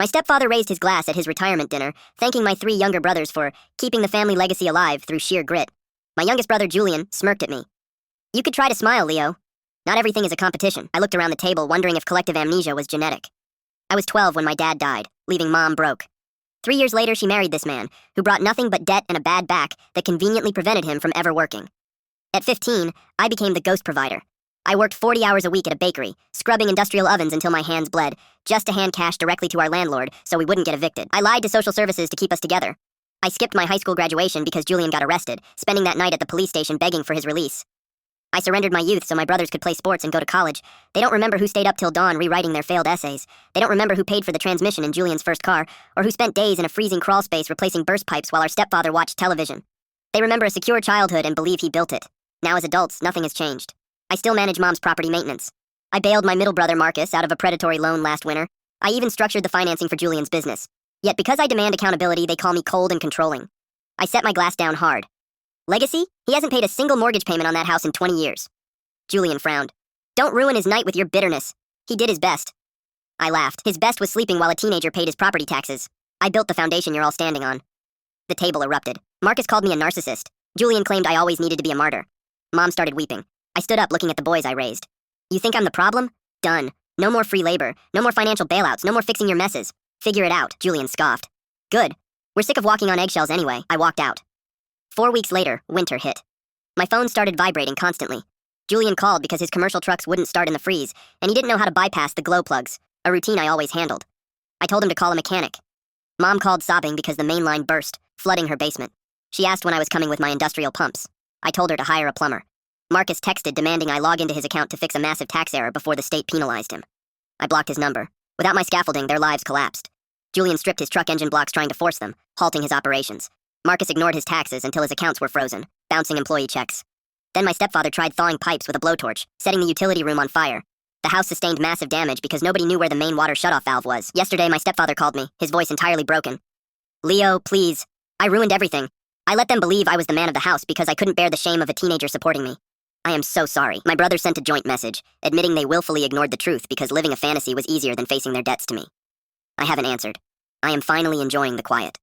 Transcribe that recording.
My stepfather raised his glass at his retirement dinner, thanking my 3 younger brothers for keeping the family legacy alive through sheer grit. My youngest brother, Julian, smirked at me. You could try to smile, Leo. Not everything is a competition. I looked around the table, wondering if collective amnesia was genetic. I was 12 when my dad died, leaving Mom broke. 3 years later, she married this man, who brought nothing but debt and a bad back that conveniently prevented him from ever working. At 15, I became the ghost provider. I worked 40 hours a week at a bakery, scrubbing industrial ovens until my hands bled, just to hand cash directly to our landlord so we wouldn't get evicted. I lied to social services to keep us together. I skipped my high school graduation because Julian got arrested, spending that night at the police station begging for his release. I surrendered my youth so my brothers could play sports and go to college. They don't remember who stayed up till dawn rewriting their failed essays. They don't remember who paid for the transmission in Julian's first car, or who spent days in a freezing crawl space replacing burst pipes while our stepfather watched television. They remember a secure childhood and believe he built it. Now as adults, nothing has changed. I still manage Mom's property maintenance. I bailed my middle brother Marcus out of a predatory loan last winter. I even structured the financing for Julian's business. Yet because I demand accountability, they call me cold and controlling. I set my glass down hard. Legacy? He hasn't paid a single mortgage payment on that house in 20 years. Julian frowned. Don't ruin his night with your bitterness. He did his best. I laughed. His best was sleeping while a teenager paid his property taxes. I built the foundation you're all standing on. The table erupted. Marcus called me a narcissist. Julian claimed I always needed to be a martyr. Mom started weeping. I stood up looking at the boys I raised. You think I'm the problem? Done. No more free labor. No more financial bailouts. No more fixing your messes. Figure it out, Julian scoffed. Good. We're sick of walking on eggshells anyway. I walked out. 4 weeks later, winter hit. My phone started vibrating constantly. Julian called because his commercial trucks wouldn't start in the freeze, and he didn't know how to bypass the glow plugs, a routine I always handled. I told him to call a mechanic. Mom called sobbing because the main line burst, flooding her basement. She asked when I was coming with my industrial pumps. I told her to hire a plumber. Marcus texted demanding I log into his account to fix a massive tax error before the state penalized him. I blocked his number. Without my scaffolding, their lives collapsed. Julian stripped his truck engine blocks trying to force them, halting his operations. Marcus ignored his taxes until his accounts were frozen, bouncing employee checks. Then my stepfather tried thawing pipes with a blowtorch, setting the utility room on fire. The house sustained massive damage because nobody knew where the main water shutoff valve was. Yesterday, my stepfather called me, his voice entirely broken. Leo, please. I ruined everything. I let them believe I was the man of the house because I couldn't bear the shame of a teenager supporting me. I am so sorry. My brother sent a joint message, admitting they willfully ignored the truth because living a fantasy was easier than facing their debts to me. I haven't answered. I am finally enjoying the quiet.